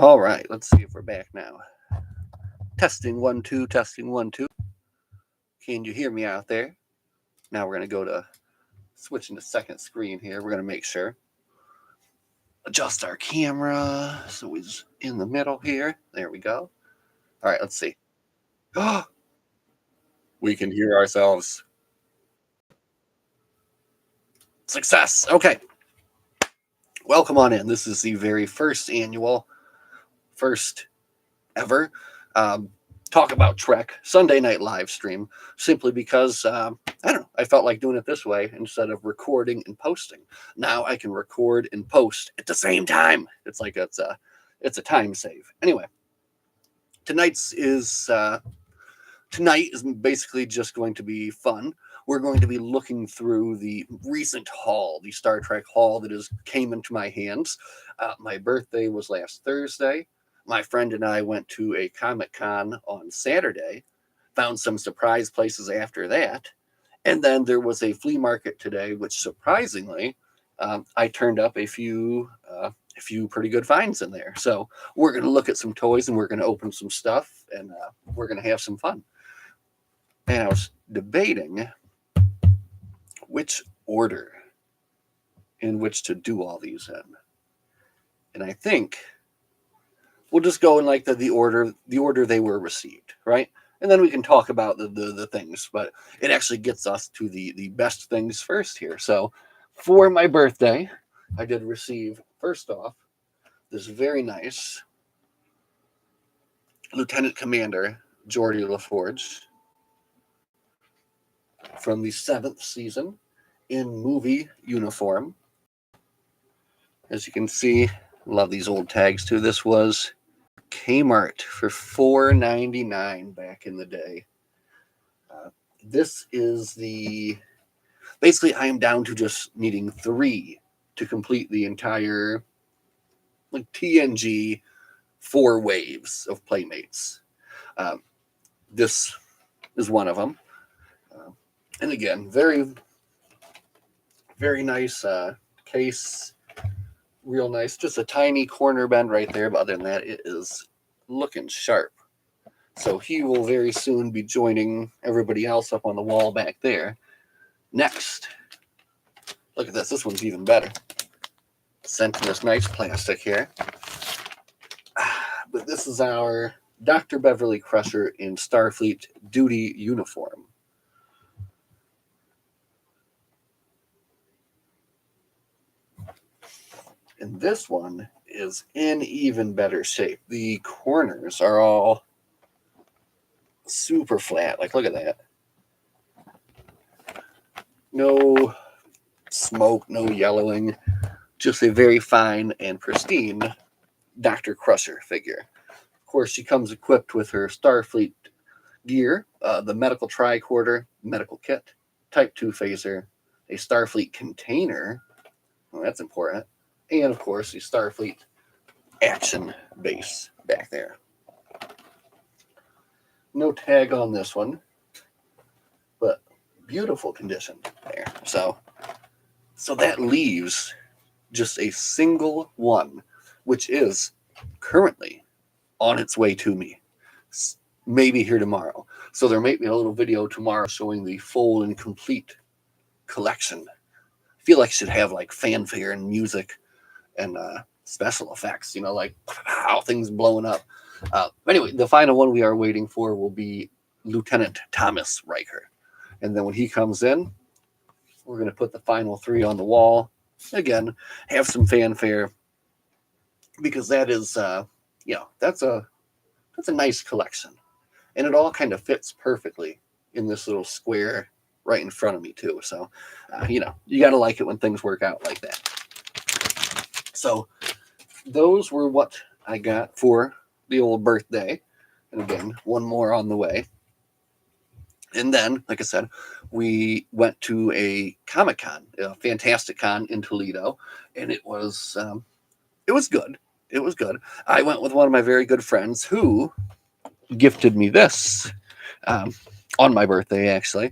All right, let's see if we're back now. Testing 1 2, testing 1 2. Can you hear me out there? Now we're going to go to switching to second screen here. We're going to make sure. Adjust our camera so it's in the middle here. There we go. All right, let's see. Oh, we can hear ourselves. Success. Okay. Welcome on in. This is the very first ever talk about Trek Sunday night live stream, simply because I don't know, I felt like doing it this way instead of recording and posting. Now I can record and post at the same time. It's like it's a time save. Anyway, tonight is basically just going to be fun. We're going to be looking through the recent haul, the Star Trek haul that came into my hands. My birthday was last Thursday. My friend and I went to a Comic-Con on Saturday, found some surprise places after that, and then there was a flea market today, which surprisingly, I turned up a few pretty good finds in there. So we're going to look at some toys and we're going to open some stuff and we're going to have some fun. And I was debating which order in which to do all these in. And I think we'll just go in like the order they were received, right? And then we can talk about the things, but it actually gets us to the best things first here. So for my birthday, I did receive, first off, this very nice Lieutenant Commander Geordi LaForge from the 7th season in movie uniform. As you can see, love these old tags too. This was Kmart for $4.99 back in the day. This is basically I am down to just needing 3 to complete the entire like TNG 4 waves of Playmates. This is one of them. And again, very, very nice case. Real nice. Just a tiny corner bend right there. But other than that, it is looking sharp. So he will very soon be joining everybody else up on the wall back there. Next, look at this. This one's even better. Sent in this nice plastic here. But this is our Dr. Beverly Crusher in Starfleet duty uniform. And this one is in even better shape. The corners are all super flat. Like, look at that. No smoke, no yellowing. Just a very fine and pristine Dr. Crusher figure. Of course, she comes equipped with her Starfleet gear, the medical tricorder, medical kit, Type 2 phaser, a Starfleet container. Well, that's important. And, of course, the Starfleet action base back there. No tag on this one, but beautiful condition there. So that leaves just a single one, which is currently on its way to me. Maybe here tomorrow. So there may be a little video tomorrow showing the full and complete collection. I feel like it should have like fanfare and music and special effects, like how things blowing up. Anyway, the final one we are waiting for will be Lieutenant Thomas Riker. And then when he comes in, we're going to put the final 3 on the wall. Again, have some fanfare, because that is, that's a nice collection. And it all kind of fits perfectly in this little square right in front of me too. So, you got to like it when things work out like that. So those were what I got for the old birthday. And again, one more on the way. And then, like I said, we went to a Comic-Con, a fantastic con in Toledo, and it was good. It was good. I went with one of my very good friends who gifted me this on my birthday, actually.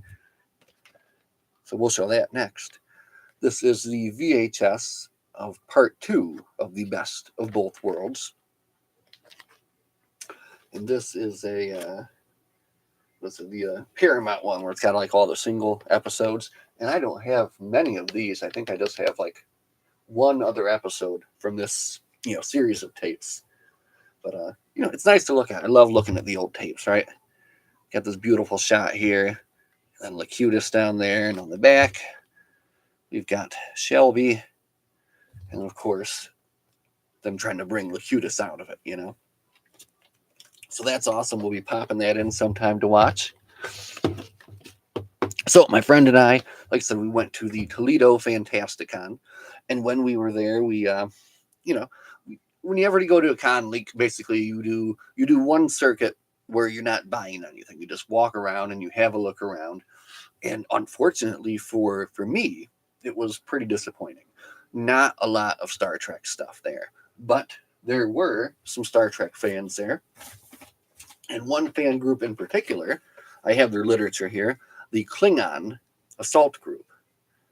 So we'll show that next. This is the VHS of part 2 of the Best of Both Worlds. And this is a the Paramount one where it's got like all the single episodes. And I don't have many of these. I think I just have like one other episode from this series of tapes. But it's nice to look at. I love looking at the old tapes, right? Got this beautiful shot here, and Locutus down there, and on the back we've got Shelby, and of course them trying to bring Locutus out of it. So that's awesome. We'll be popping that in sometime to watch. So my friend and I, like I said, we went to the Toledo Fantasticon, and when we were there, we when you ever go to a con, like basically you do one circuit where you're not buying anything. You just walk around and you have a look around. And unfortunately for me, it was pretty disappointing. Not a lot of Star Trek stuff there, but there were some Star Trek fans there. And one fan group in particular, I have their literature here, the Klingon Assault Group.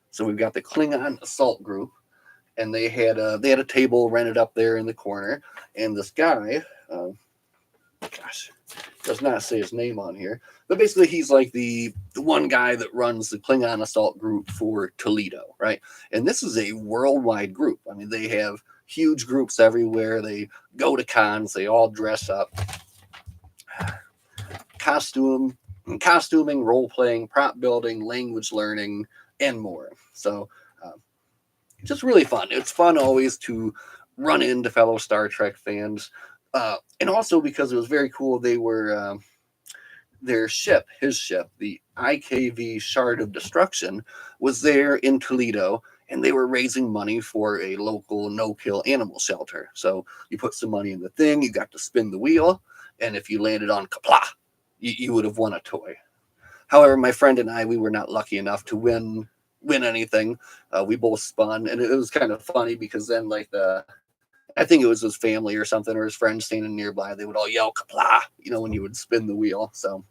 So we've got the Klingon Assault Group, and they had a table rented up there in the corner, and this guy, does not say his name on here, but basically he's like the one guy that runs the Klingon Assault Group for Toledo, right? And this is a worldwide group. I mean, they have huge groups everywhere. They go to cons. They all dress up. Costuming, role-playing, prop building, language learning, and more. So just really fun. It's fun always to run into fellow Star Trek fans. And also because it was very cool, they were his ship, the IKV Shard of Destruction, was there in Toledo, and they were raising money for a local no-kill animal shelter. So you put some money in the thing, you got to spin the wheel, and if you landed on Kapla, you would have won a toy. However, my friend and I, we were not lucky enough to win anything. We both spun, and it was kind of funny because then I think it was his family or something, or his friends standing nearby, they would all yell Kapla, when you would spin the wheel. So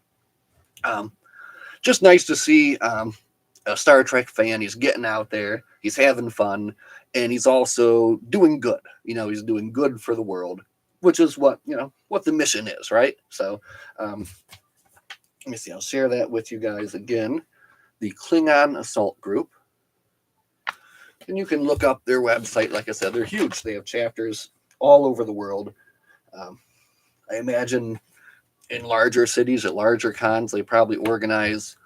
just nice to see a Star Trek fan. He's getting out there, he's having fun, and he's also doing good. He's doing good for the world, which is what the mission is, right? So let me see, I'll share that with you guys again. The Klingon Assault Group. And you can look up their website. Like I said, they're huge. They have chapters all over the world. I imagine in larger cities, at larger cons, they probably organize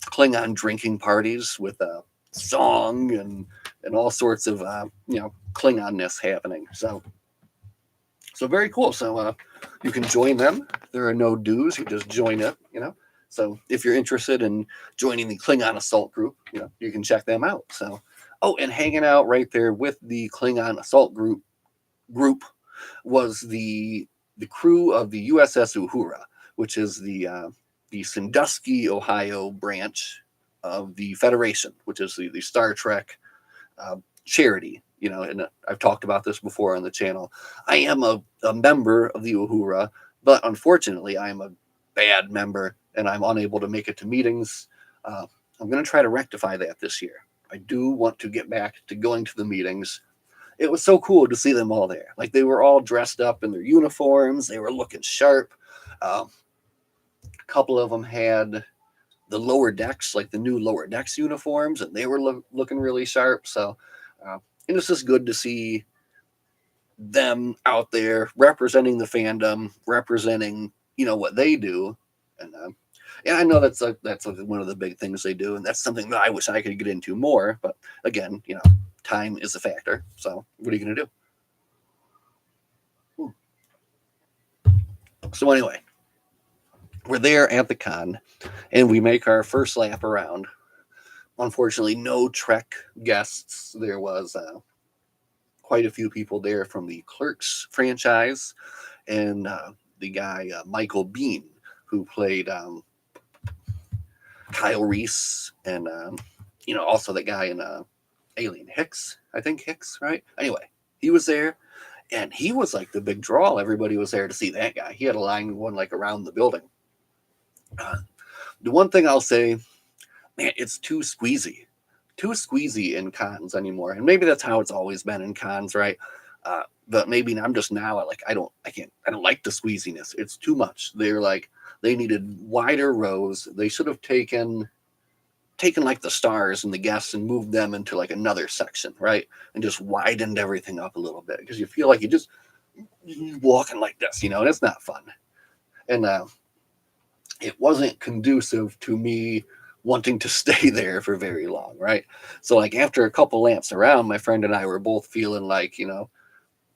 Klingon drinking parties with a song and all sorts of Klingonness happening. So very cool. So you can join them. There are no dues. You just join up. So if you're interested in joining the Klingon Assault Group, you can check them out. So. Oh, and hanging out right there with the Klingon Assault Group was the crew of the USS Uhura, which is the Sandusky, Ohio branch of the Federation, which is the Star Trek charity. And I've talked about this before on the channel. I am a member of the Uhura, but unfortunately, I am a bad member, and I'm unable to make it to meetings. I'm going to try to rectify that this year. I do want to get back to going to the meetings. It was so cool to see them all there. Like, they were all dressed up in their uniforms. They were looking sharp. A couple of them had the lower decks, like the new lower decks uniforms, and they were looking really sharp. So it was just good to see them out there representing the fandom, representing, what they do. And yeah, I know that's one of the big things they do, and that's something that I wish I could get into more. But again, time is a factor. So what are you going to do? So anyway, we're there at the con, and we make our first lap around. Unfortunately, no Trek guests. There was quite a few people there from the Clerks franchise, and the guy Michael Biehn, who played Kyle Reese, and also that guy in Alien Hicks, I think Hicks, right? Anyway, he was there, and he was like the big draw. Everybody was there to see that guy. He had a line going like around the building. The one thing I'll say, man, it's too squeezy in cons anymore, and maybe that's how it's always been in cons, right? But maybe I'm just now I don't like the squeeziness. It's too much. They're like they needed wider rows. They should have taken like the stars and the guests and moved them into like another section, right? And just widened everything up a little bit because you feel like you're walking like this, and it's not fun. And it wasn't conducive to me wanting to stay there for very long, right? So like after a couple lamps around, my friend and I were both feeling like,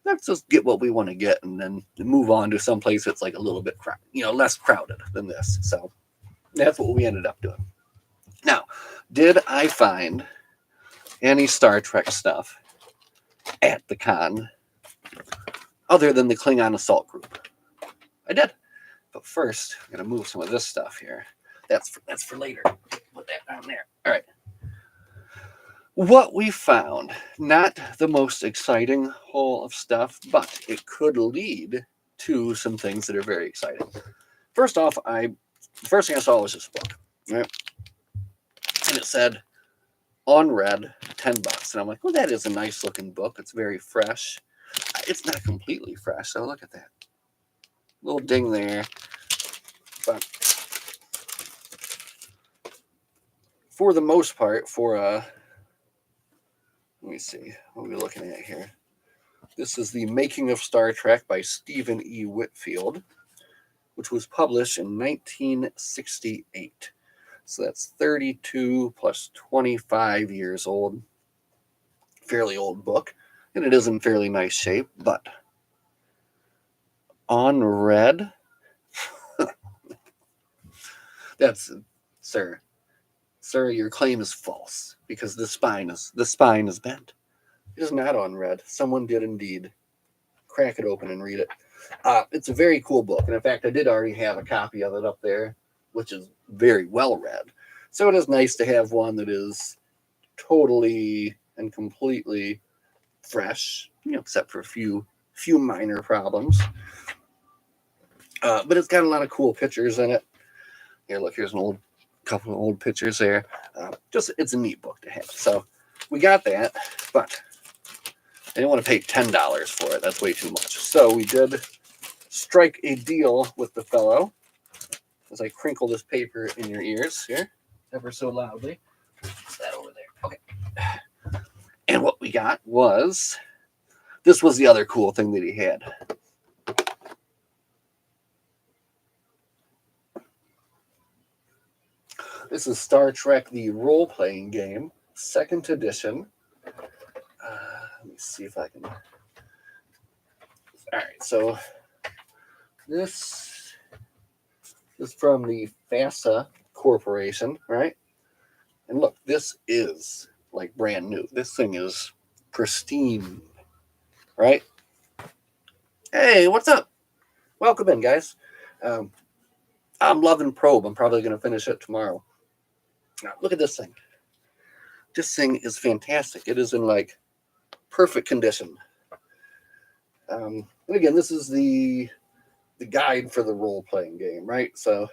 let's just get what we want to get and then move on to some place that's like a little bit less crowded than this. So that's what we ended up doing. Now, did I find any Star Trek stuff at the con other than the Klingon Assault Group? I did. But first, I'm going to move some of this stuff here. That's for later. Put that down there. All right. What we found, not the most exciting haul of stuff, but it could lead to some things that are very exciting. First off, the first thing I saw was this book, right? And it said, on red, $10. And I'm like, well, that is a nice looking book. It's very fresh. It's not completely fresh, so look at that. Little ding there. But for the most part, let me see, what are we looking at here? This is The Making of Star Trek by Stephen E. Whitfield, which was published in 1968. So that's 32 plus 25 years old. Fairly old book. And it is in fairly nice shape, but on red, that's, sir, your claim is false because the spine is bent. It is not on red. Someone did indeed crack it open and read it. It's a very cool book, and in fact, I did already have a copy of it up there, which is very well read. So it is nice to have one that is totally and completely fresh, except for a few minor problems. But it's got a lot of cool pictures in it. Here, look, here's couple of old pictures there. It's a neat book to have. So we got that, but I didn't want to pay $10 for it. That's way too much. So we did strike a deal with the fellow as I crinkle this paper in your ears here, ever so loudly. Put that over there. Okay. And what we got was, this was the other cool thing that he had. This is Star Trek, the role-playing game, 2nd edition. Let me see if I can. All right, so this is from the FASA Corporation, right? And look, this is like brand new. This thing is pristine, right? Hey, what's up? Welcome in, guys. I'm loving Probe. I'm probably going to finish it tomorrow. Now, look at this thing. This thing is fantastic. It is in like perfect condition. And again, this is the guide for the role-playing game, right? So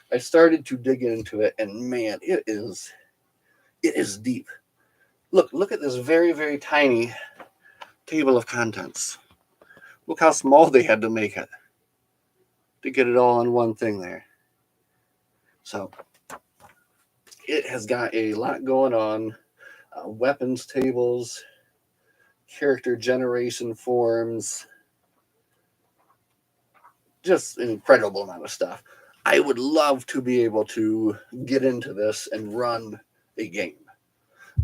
I started to dig into it, and man, it is deep. Look at this very, very tiny table of contents. Look how small they had to make it to get it all on one thing there. So it has got a lot going on. Weapons tables, character generation forms, just an incredible amount of stuff. I would love to be able to get into this and run a game.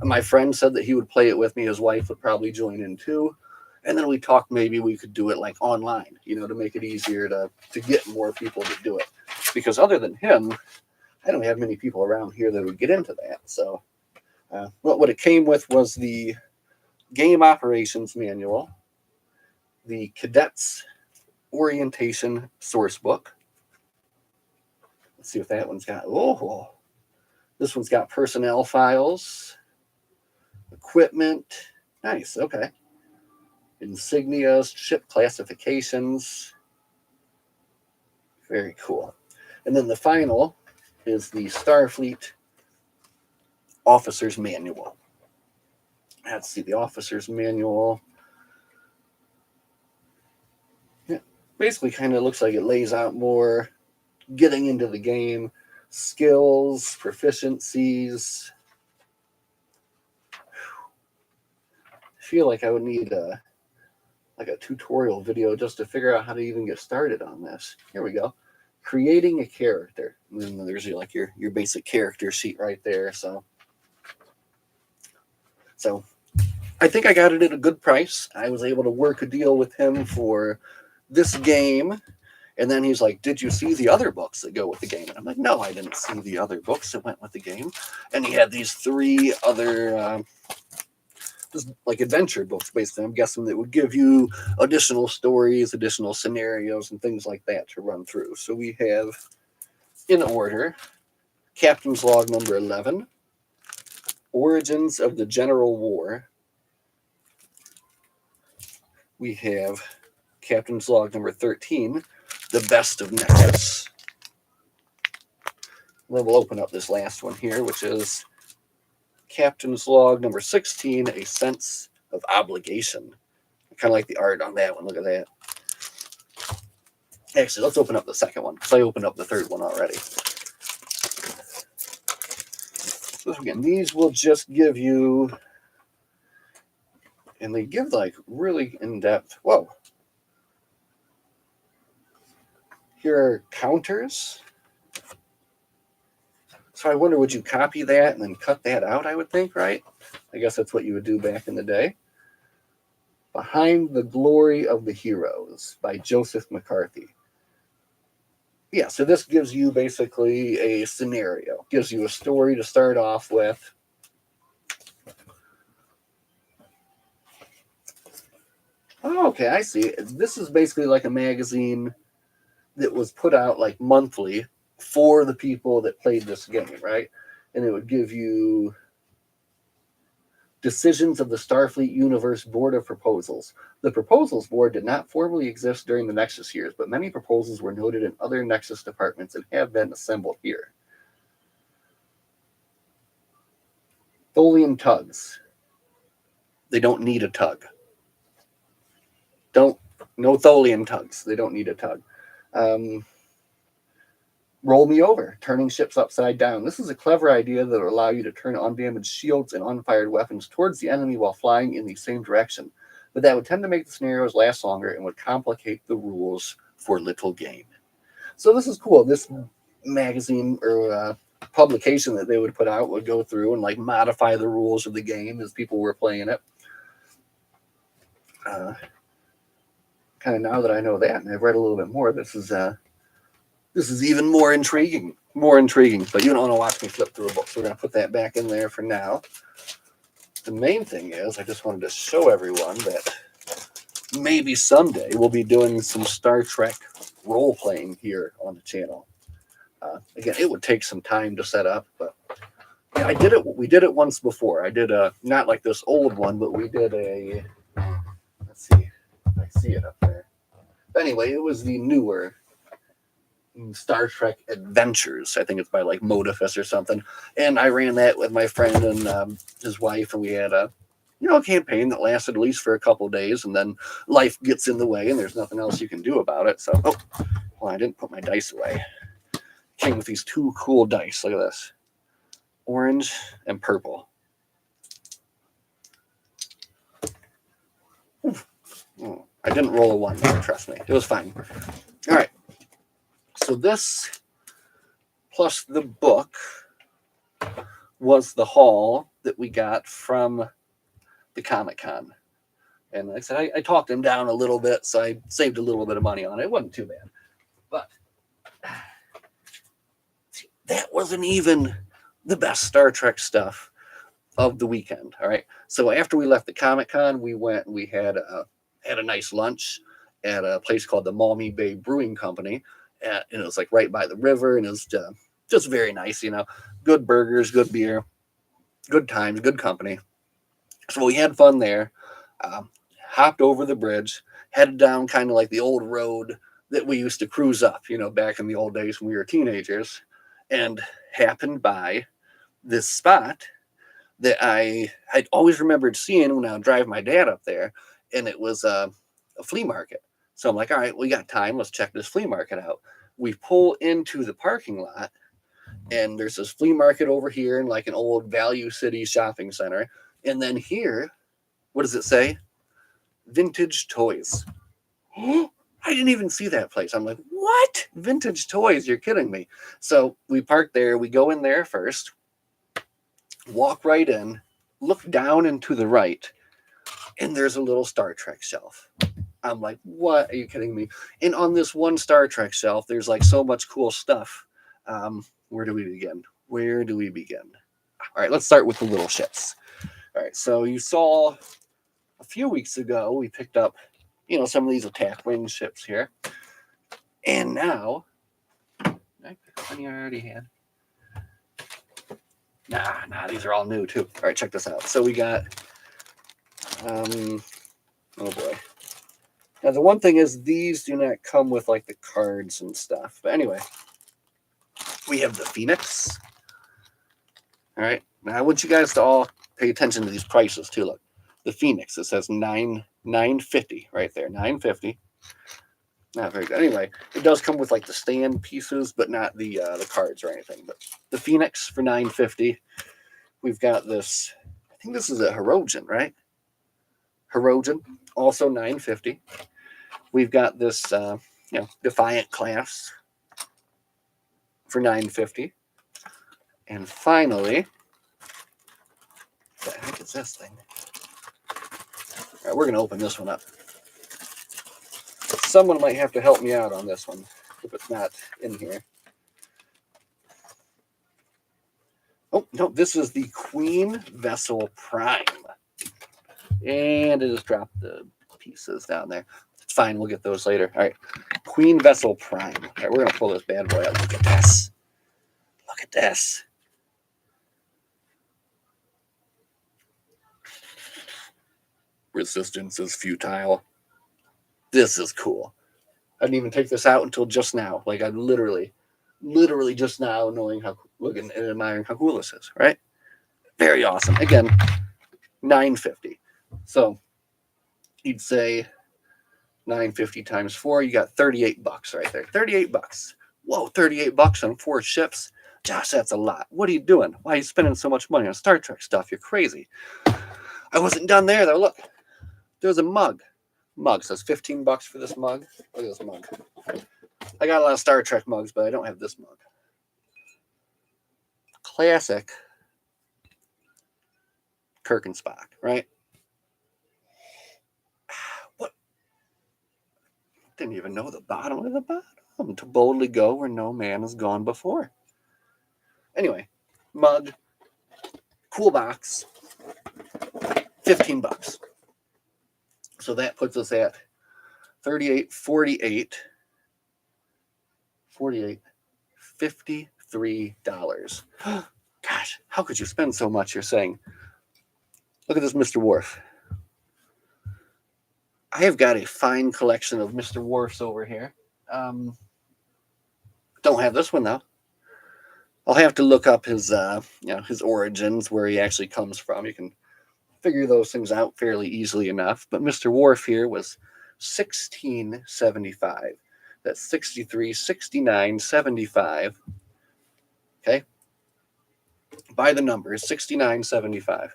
My friend said that he would play it with me. His wife would probably join in too. And then we talked maybe we could do it like online, to make it easier to get more people to do it. Because other than him, I don't have many people around here that would get into that. So what it came with was the game operations manual, the cadets orientation source book. Let's see what that one's got. Oh, this one's got personnel files, equipment. Nice. Okay. Insignias, ship classifications. Very cool. And then the final is the Starfleet Officer's Manual. Let's see, the Officer's Manual. basically kind of looks like it lays out more getting into the game, skills, proficiencies. I feel like I would need a tutorial video just to figure out how to even get started on this. Here we go. Creating a character. And then there's your basic character sheet right there. So I think I got it at a good price. I was able to work a deal with him for this game. And then he's like, "Did you see the other books that go with the game?" And I'm like, "No, I didn't see the other books that went with the game." And he had these 3 other just like adventure books, basically. I'm guessing that would give you additional stories, additional scenarios, and things like that to run through. So we have, in order, Captain's Log number 11, Origins of the General War. We have Captain's Log number 13, The Best of Nexus. And then we'll open up this last one here, which is Captain's Log number 16, A Sense of Obligation. I kind of like the art on that one. Look at that. Actually, let's open up the second one, because I opened up the third one already. So again, these will just give you, and they give like really in-depth, whoa. Here are counters. So I wonder, would you copy that and then cut that out, I would think, right? I guess that's what you would do back in the day. Behind the Glory of the Heroes by Joseph McCarthy. Yeah, so this gives you basically a scenario. Gives you a story to start off with. Oh, okay, I see. This is basically like a magazine that was put out like monthly for the people that played this game, right? And it would give you decisions of the Starfleet Universe Board of Proposals. The Proposals Board did not formally exist during the Nexus years, but many proposals were noted in other Nexus departments and have been assembled here. Tholian tugs. They don't need a tug. No Tholian tugs. They don't need a tug. Roll me over, turning ships upside down. This is a clever idea that will allow you to turn undamaged shields and unfired weapons towards the enemy while flying in the same direction. But that would tend to make the scenarios last longer and would complicate the rules for little gain. So this is cool. This magazine or publication that they would put out would go through and like modify the rules of the game as people were playing it. Kind of now that I know that and I've read a little bit more, this is even more intriguing. But you don't want to watch me flip through a book, so we're going to put that back in there for now. The main thing is I just wanted to show everyone that maybe someday we'll be doing some Star Trek role-playing here on the channel. Again, it would take some time to set up, but yeah, we did it once before. I did not like this old one, but we did let's see if I see it up there. But anyway, it was the newer Star Trek Adventures. I think it's by like Modifus or something. And I ran that with my friend and his wife, and we had a campaign that lasted at least for a couple days, and then life gets in the way, and there's nothing else you can do about it. So, I didn't put my dice away. Came with these 2 cool dice. Look at this, orange and purple. I didn't roll a 1. Trust me, it was fine. All right. So this, plus the book, was the haul that we got from the Comic-Con. And like I said, I talked him down a little bit, so I saved a little bit of money on it. It wasn't too bad. But that wasn't even the best Star Trek stuff of the weekend, all right? So after we left the Comic-Con, we went and we had a nice lunch at a place called the Maumee Bay Brewing Company. And it was like right by the river, and it was just very nice, good burgers, good beer, good times, good company. So we had fun there, hopped over the bridge, headed down kind of like the old road that we used to cruise up, back in the old days when we were teenagers, and happened by this spot that I'd always remembered seeing when I would drive my dad up there, and it was a flea market. So I'm like, all right, we got time. Let's check this flea market out. We pull into the parking lot, and there's this flea market over here in like an old Value City shopping center. And then here, what does it say? Vintage toys. I didn't even see that place. I'm like, what? Vintage toys? You're kidding me. So we park there. We go in there first, walk right in, look down and to the right, and there's a little Star Trek shelf. I'm like, what? Are you kidding me? And on this one Star Trek shelf, there's like so much cool stuff. Where do we begin? Where do we begin? All right, let's start with the little ships. All right, so you saw a few weeks ago, we picked up, some of these attack wing ships here. And now, I pick one you already had. Nah, these are all new too. All right, check this out. So we got, oh boy. Now, the one thing is these do not come with like the cards and stuff. But anyway, we have the Phoenix. All right. Now, I want you guys to all pay attention to these prices too. Look, the Phoenix, it says $950 right there, $950. Not very good. Anyway, it does come with like the stand pieces, but not the cards or anything. But the Phoenix for $950. We've got this, I think this is a Hirogen, right? Hirogen, also $950. We've got this, Defiant class for $950. And finally, what the heck is this thing? All right, we're going to open this one up. Someone might have to help me out on this one if it's not in here. Oh, no, this is the Queen Vessel Prime. And it just dropped the pieces down there. It's fine, we'll get those later. All right, Queen Vessel Prime. All right, we're going to pull this bad boy out. Look at this. Look at this. Resistance is futile. This is cool. I didn't even take this out until just now. Like, I literally just now knowing looking and admiring how cool this is, right? Very awesome. Again, $950. So you'd say $950 times 4, you got $38 right there. $38. Whoa, $38 on 4 ships. Josh, that's a lot. What are you doing? Why are you spending so much money on Star Trek stuff? You're crazy. I wasn't done there though. Look, there's a mug. Says $15 for this mug. Look at this mug. I got a lot of Star Trek mugs, but I don't have this mug. Classic Kirk and Spock, right? What? Didn't even know the bottom of the bottom. To boldly go where no man has gone before. Anyway, mug, cool box, $15. So that puts us at 38, 48, $53. Gosh, how could you spend so much, you're saying? Look at this Mr. Worf. I have got a fine collection of Mr. Worfs over here. Don't have this one, though. I'll have to look up his origins, where he actually comes from. You can figure those things out fairly easily enough. But Mr. Worf here was $16.75. That's 63, 69, 75. Okay. By the numbers, 69.75.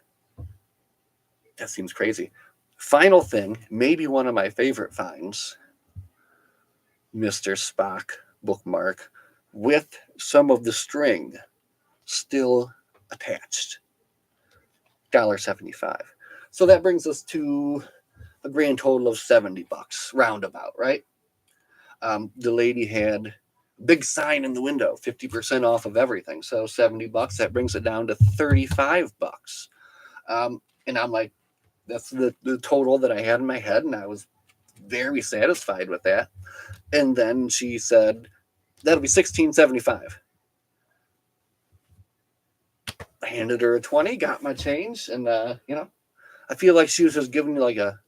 That seems crazy. Final thing, maybe one of my favorite finds, Mr. Spock bookmark with some of the string still attached. $1.75. So that brings us to a grand total of $70, roundabout, right? The lady had a big sign in the window, 50% off of everything. So $70, that brings it down to $35. And I'm like, that's the total that I had in my head, and I was very satisfied with that. And then she said, that'll be $16.75. I handed her a 20, got my change, and I feel like she was just giving me like a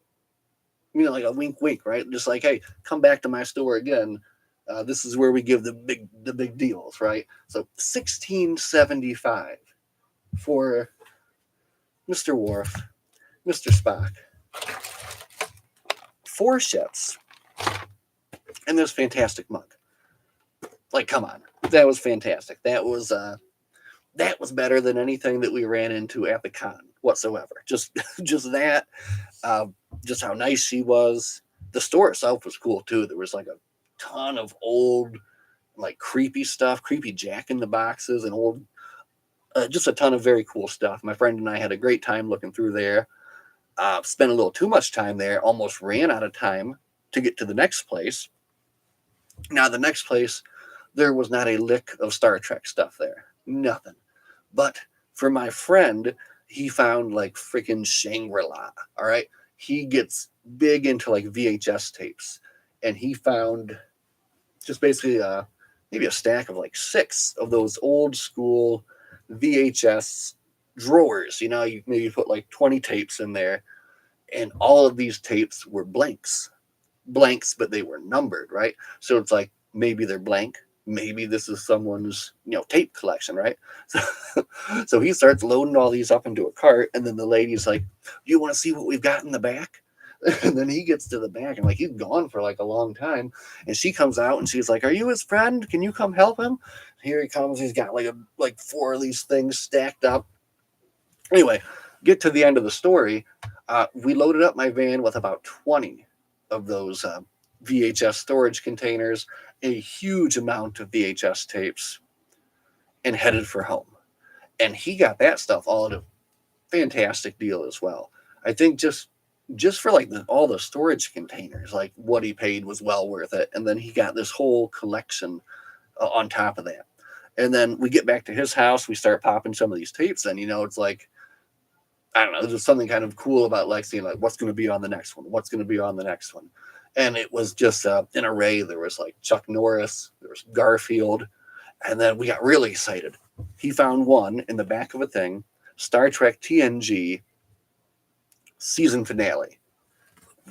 wink, right? Just like, hey, come back to my store again. This is where we give the big deals, right? So $16.75 for Mr. Worf, Mr. Spock, 4 ships, and this fantastic mug. Like, come on, that was fantastic. That was better than anything that we ran into at the con whatsoever. Just just that, uh, just how nice she was. The store itself was cool too. There was like a ton of old, like creepy stuff, creepy Jack in the Boxes, and old, just a ton of very cool stuff. My friend and I had a great time looking through there. Spent a little too much time there. Almost ran out of time to get to the next place. Now the next place, there was not a lick of Star Trek stuff there. Nothing. But for my friend, he found like freaking Shangri La. All right. He gets big into like VHS tapes. And he found just basically maybe a stack of like 6 of those old school VHS drawers. You know, you maybe put like 20 tapes in there. And all of these tapes were blanks, but they were numbered, right? So it's like maybe they're blank. Maybe this is someone's, tape collection, right? So, so he starts loading all these up into a cart, and then the lady's like, "Do you want to see what we've got in the back?" And then he gets to the back, and like he's gone for like a long time, and she comes out and she's like, "Are you his friend? Can you come help him?" Here he comes. He's got like 4 of these things stacked up. Anyway, get to the end of the story. We loaded up my van with about 20 of those VHS storage containers, a huge amount of VHS tapes, and headed for home. And he got that stuff all at a fantastic deal as well. I think just for like all the storage containers, like what he paid was well worth it. And then he got this whole collection on top of that. And then we get back to his house, we start popping some of these tapes, and it's like, I don't know, there's something kind of cool about like seeing like what's going to be on the next one, what's going to be on the next one. And it was just an array. There was like Chuck Norris, there was Garfield, and then we got really excited. He found one in the back of a thing, Star Trek TNG season finale.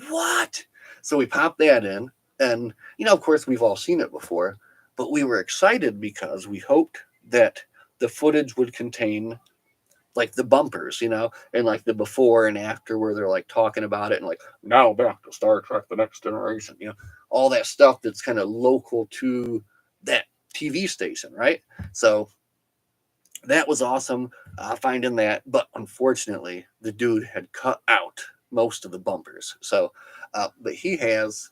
What? So we popped that in, and of course, we've all seen it before, but we were excited because we hoped that the footage would contain like the bumpers, and like the before and after where they're like talking about it and like now back to Star Trek The Next Generation, all that stuff that's kind of local to that TV station, right? So that was awesome finding that, but unfortunately the dude had cut out most of the bumpers. So, but he has,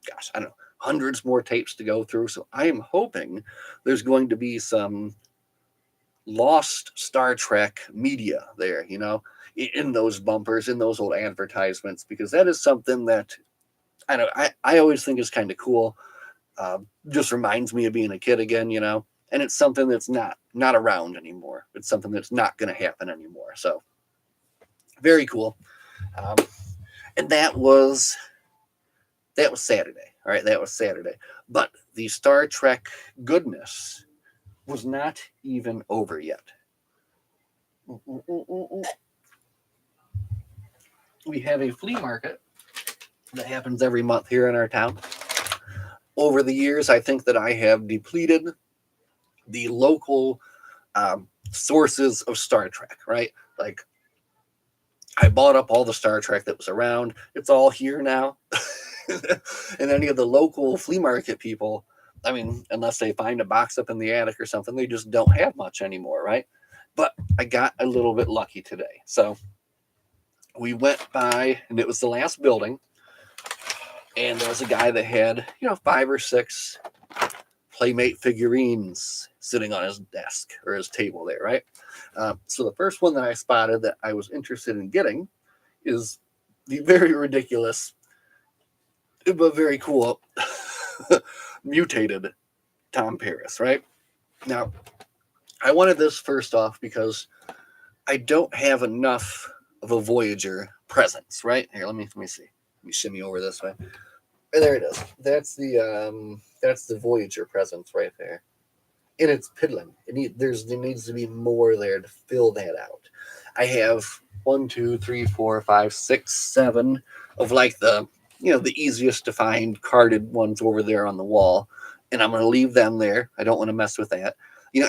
gosh, I don't know, hundreds more tapes to go through. So I am hoping there's going to be some lost Star Trek media there, in those bumpers, in those old advertisements, because that is something that I always think is kind of cool. Just reminds me of being a kid again, and it's something that's not around anymore. It's something that's not going to happen anymore. So very cool. And that was Saturday. All right, that was Saturday. But the Star Trek goodness was not even over yet. We have a flea market that happens every month here in our town. Over the years, I think that I have depleted the local sources of Star Trek, right? Like, I bought up all the Star Trek that was around. It's all here now. And any of the local flea market people, I mean, unless they find a box up in the attic or something, they just don't have much anymore, right? But I got a little bit lucky today. So we went by, and it was the last building, and there was a guy that had, 5 or 6 Playmate figurines sitting on his desk or his table there, right? So the first one that I spotted that I was interested in getting is the very ridiculous, but very cool mutated Tom Paris, right? Now, I wanted this first off because I don't have enough of a Voyager presence, right? Here, let me see. Let me shimmy over this way. And there it is. That's the Voyager presence right there. And it's piddling. There needs to be more there to fill that out. I have 1, 2, 3, 4, 5, 6, 7 of like the easiest to find carded ones over there on the wall, and I'm going to leave them there. I don't want to mess with that.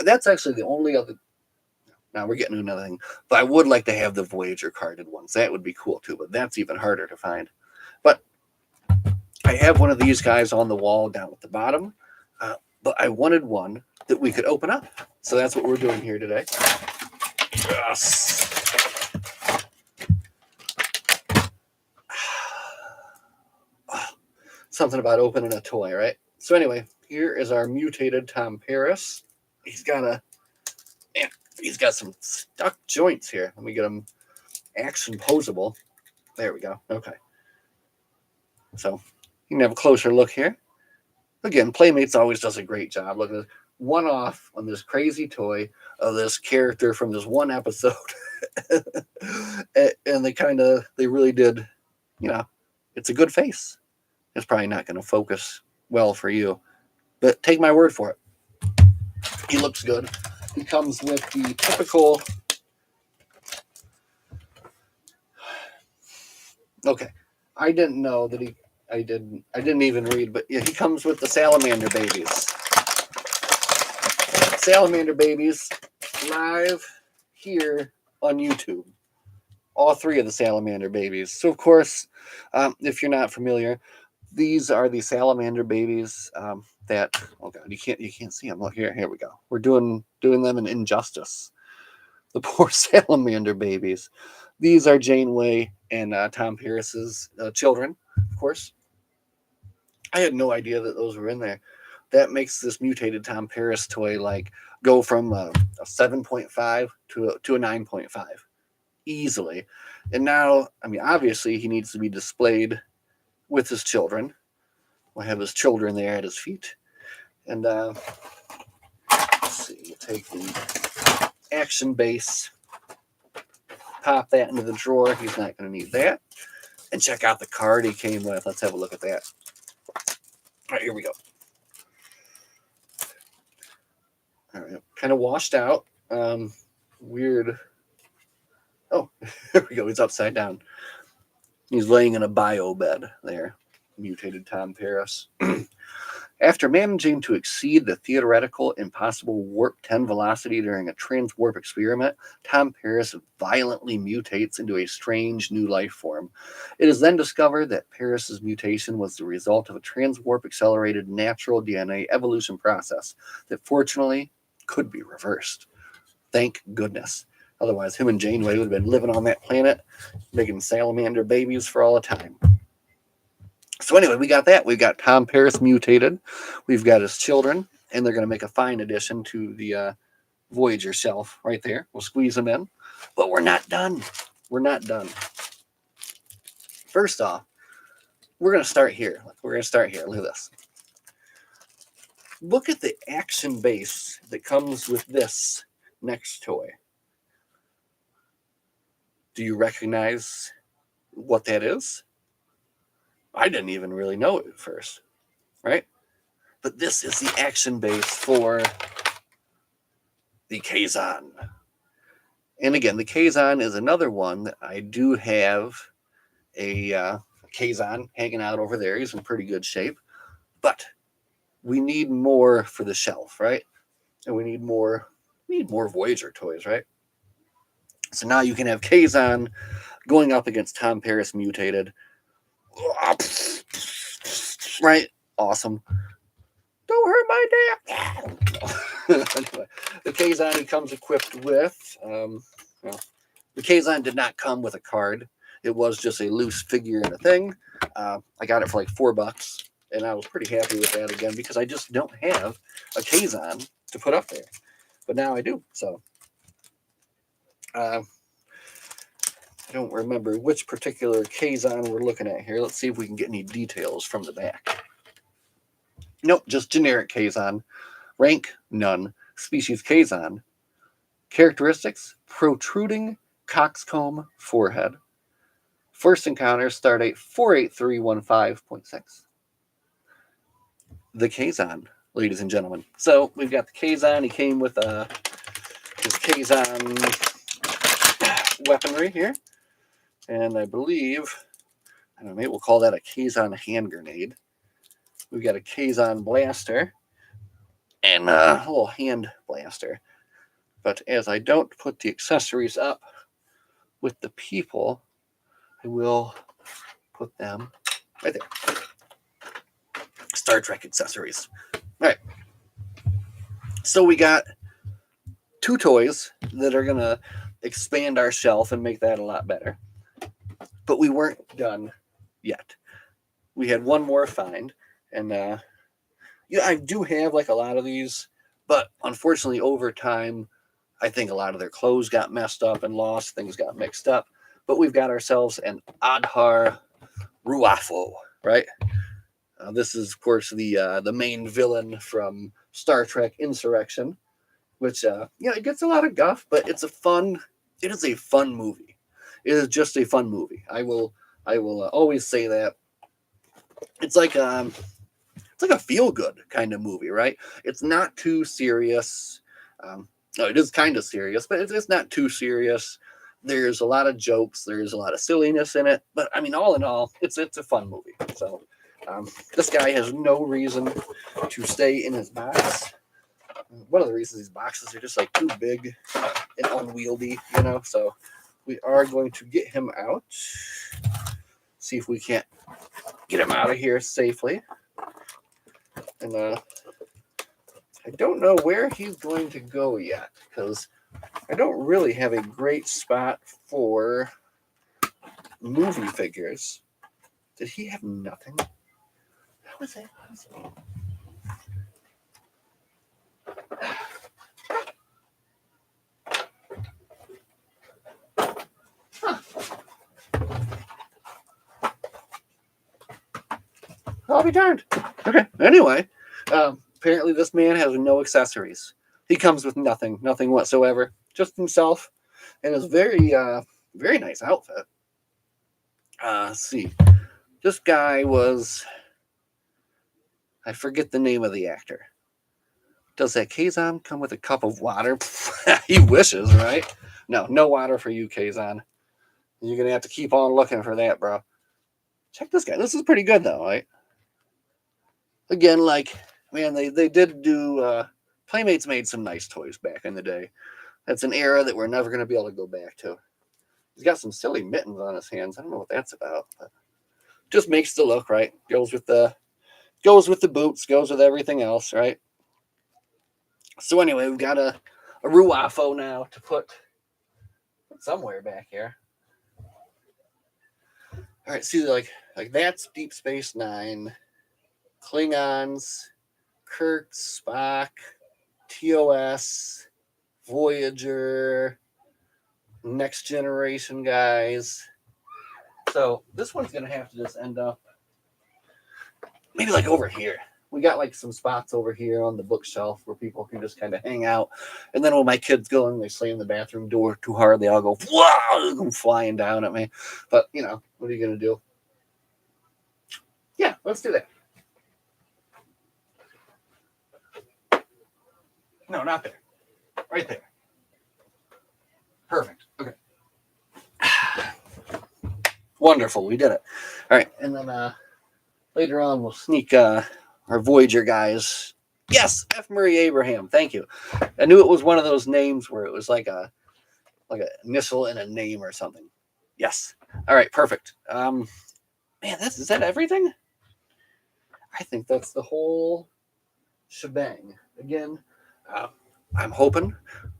That's actually the only other. Now we're getting to another thing, but I would like to have the Voyager carded ones. That would be cool too, but that's even harder to find. But I have one of these guys on the wall down at the bottom, but I wanted one that we could open up. So that's what we're doing here today. Yes. Something about opening a toy, right? So anyway, here is our mutated Tom Paris. He's got some stuck joints here. Let me get him action posable. There we go. Okay. So you can have a closer look here. Again, Playmates always does a great job. Look at this one off on this crazy toy of this character from this one episode. And they really did, it's a good face. It's probably not going to focus well for you, but take my word for it. He looks good. He comes with the typical. Okay, I didn't know that I didn't even read, but yeah, he comes with the salamander babies. Salamander babies live here on YouTube. All three of the salamander babies. So of course, if you're not familiar, these are the salamander babies that, oh god, you can't see them. Look here we go. We're doing them an injustice. The poor salamander babies. These are Janeway and Tom Paris's children, of course. I had no idea that those were in there. That makes this mutated Tom Paris toy go from a 7.5 to a 9.5 easily. And now, I mean, obviously he needs to be displayed with his children. We'll have his children there at his feet. And let's see, you take the action base, pop that into the drawer. He's not going to need that. And check out the card he came with. Let's have a look at that. All right, here we go. All right, kind of washed out. Weird. Oh, here we go. He's upside down. He's laying in a bio bed there. Mutated Tom Paris. After managing to exceed the theoretical impossible warp 10 velocity during a transwarp experiment, Tom Paris violently mutates into a strange new life form. It is then discovered that Paris's mutation was the result of a transwarp accelerated natural DNA evolution process that fortunately could be reversed. Thank goodness. Otherwise, him and Janeway would have been living on that planet, making salamander babies for all the time. So anyway, we got that. We've got Tom Paris mutated. We've got his children, and they're going to make a fine addition to the Voyager shelf right there. We'll squeeze them in. But we're not done. We're not done. First off, we're going to start here. Look at this. Look at the action base that comes with this next toy. Do you recognize what that is? I didn't even really know it at first, right? But this is the action base for the Kazon. And again, the Kazon is another one that I do have a Kazon hanging out over there. He's in pretty good shape. But we need more for the shelf, right? And we need more Voyager toys, right? So now you can have Kazon going up against Tom Paris mutated. Right? Awesome. Don't hurt my dad. Anyway, the Kazon he comes equipped with. The Kazon did not come with a card. It was just a loose figure and a thing. I got it for like $4, and I was pretty happy with that again because I just don't have a Kazon to put up there. But now I do. So I don't remember which particular Kazon we're looking at here. Let's see if we can get any details from the back. Nope, just generic Kazon. Rank, none. Species Kazon. Characteristics, protruding coxcomb forehead. First encounter, stardate 48315.6. The Kazon, ladies and gentlemen. So we've got the Kazon. He came with his Kazon weaponry here. And I believe, I don't know, maybe we'll call that a Kazon hand grenade. We've got a Kazon blaster and a little hand blaster. But as I don't put the accessories up with the people, I will put them right there. Star Trek accessories. All right. So we got 2 toys that are going to expand our shelf and make that a lot better. But we weren't done yet. We had one more find. And yeah, I do have like a lot of these. But unfortunately, over time, I think a lot of their clothes got messed up and lost. Things got mixed up. But we've got ourselves an Adhar Ruafo, right? This is, of course, the main villain from Star Trek Insurrection, which it gets a lot of guff, but it is a fun movie. It is just a fun movie. I will always say that. It's like a feel good kind of movie, right? It's not too serious. No, it is kind of serious, but it's not too serious. There's a lot of jokes. There's a lot of silliness in it, but I mean, all in all, it's a fun movie. So this guy has no reason to stay in his box. One of the reasons these boxes are just like too big and unwieldy, So we are going to get him out. See if we can't get him out of here safely. And I don't know where he's going to go yet, because I don't really have a great spot for movie figures. Did he have nothing? How was that? Huh. I'll be darned. Okay. Anyway, apparently this man has no accessories. He comes with nothing whatsoever, just himself and his very, very nice outfit. Let's see. This guy was, I forget the name of the actor. Does that Kazan come with a cup of water? He wishes, right? No water for you, Kazan. You're going to have to keep on looking for that, bro. Check this guy. This is pretty good, though, right? Again, man, they did do, Playmates made some nice toys back in the day. That's an era that we're never going to be able to go back to. He's got some silly mittens on his hands. I don't know what that's about, but just makes the look, right? Goes with the boots, goes with everything else, right? So anyway, we've got a Ruafo now to put somewhere back here. All right, see, like that's Deep Space Nine, Klingons, Kirk, Spock, TOS, Voyager, Next Generation guys. So this one's gonna have to just end up maybe like over here. We got like some spots over here on the bookshelf where people can just kind of hang out. And then when my kids go and they slam the bathroom door too hard, they all go, whoa, come flying down at me. But, what are you going to do? Yeah, let's do that. No, not there. Right there. Perfect. Okay. Wonderful. We did it. All right. And then later on, we'll sneak our Voyager guys. Yes, F. Murray Abraham. Thank you. I knew it was one of those names where it was like an initial and a name or something. Yes. All right. Perfect. Man, is that everything? I think that's the whole shebang. Again, I'm hoping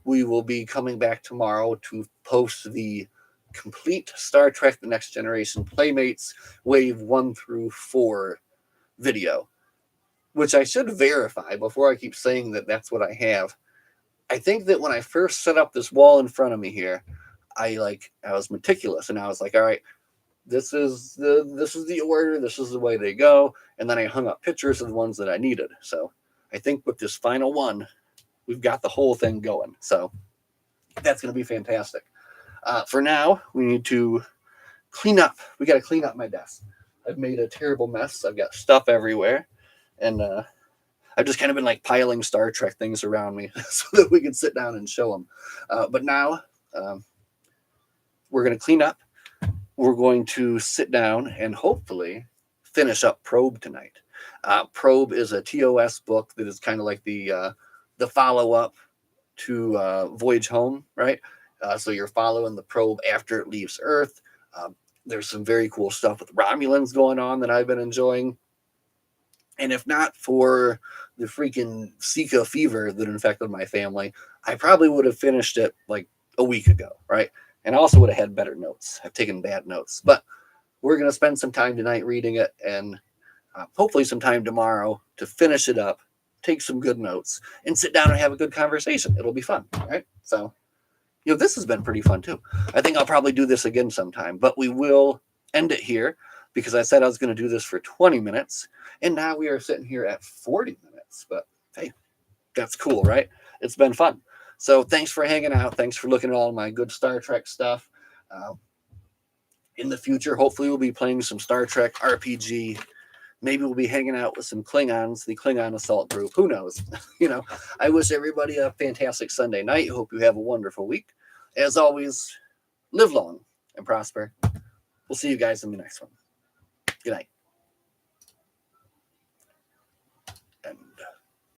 we will be coming back tomorrow to post the complete Star Trek The Next Generation Playmates Wave 1 through 4 video, which I should verify before I keep saying that that's what I have. I think that when I first set up this wall in front of me here, I was meticulous, and I was like, all right, this is the order, this is the way they go, and then I hung up pictures of the ones that I needed. So I think with this final one, we've got the whole thing going. So that's going to be fantastic. For now, we need to clean up. We got to clean up my desk. I've made a terrible mess. I've got stuff everywhere. And I've just kind of been piling Star Trek things around me so that we can sit down and show them. But now we're going to clean up. We're going to sit down and hopefully finish up Probe tonight. Probe is a TOS book that is kind of like the follow-up to Voyage Home, right? So you're following the probe after it leaves Earth. There's some very cool stuff with Romulans going on that I've been enjoying. And if not for the freaking Zika fever that infected my family, I probably would have finished it like a week ago, right? And I also would have had better notes. I've taken bad notes. But we're going to spend some time tonight reading it and hopefully some time tomorrow to finish it up, take some good notes, and sit down and have a good conversation. It'll be fun, right? So, this has been pretty fun too. I think I'll probably do this again sometime, but we will end it here because I said I was going to do this for 20 minutes, and now we are sitting here at 40 minutes. But hey, that's cool, right? It's been fun. So thanks for hanging out. Thanks for looking at all my good Star Trek stuff. Uh, in the future, hopefully, we'll be playing some Star Trek RPG. Maybe we'll be hanging out with some Klingons, the Klingon Assault Group. Who knows? I wish everybody a fantastic Sunday night. Hope you have a wonderful week. As always, live long and prosper. We'll see you guys in the next one. Good night.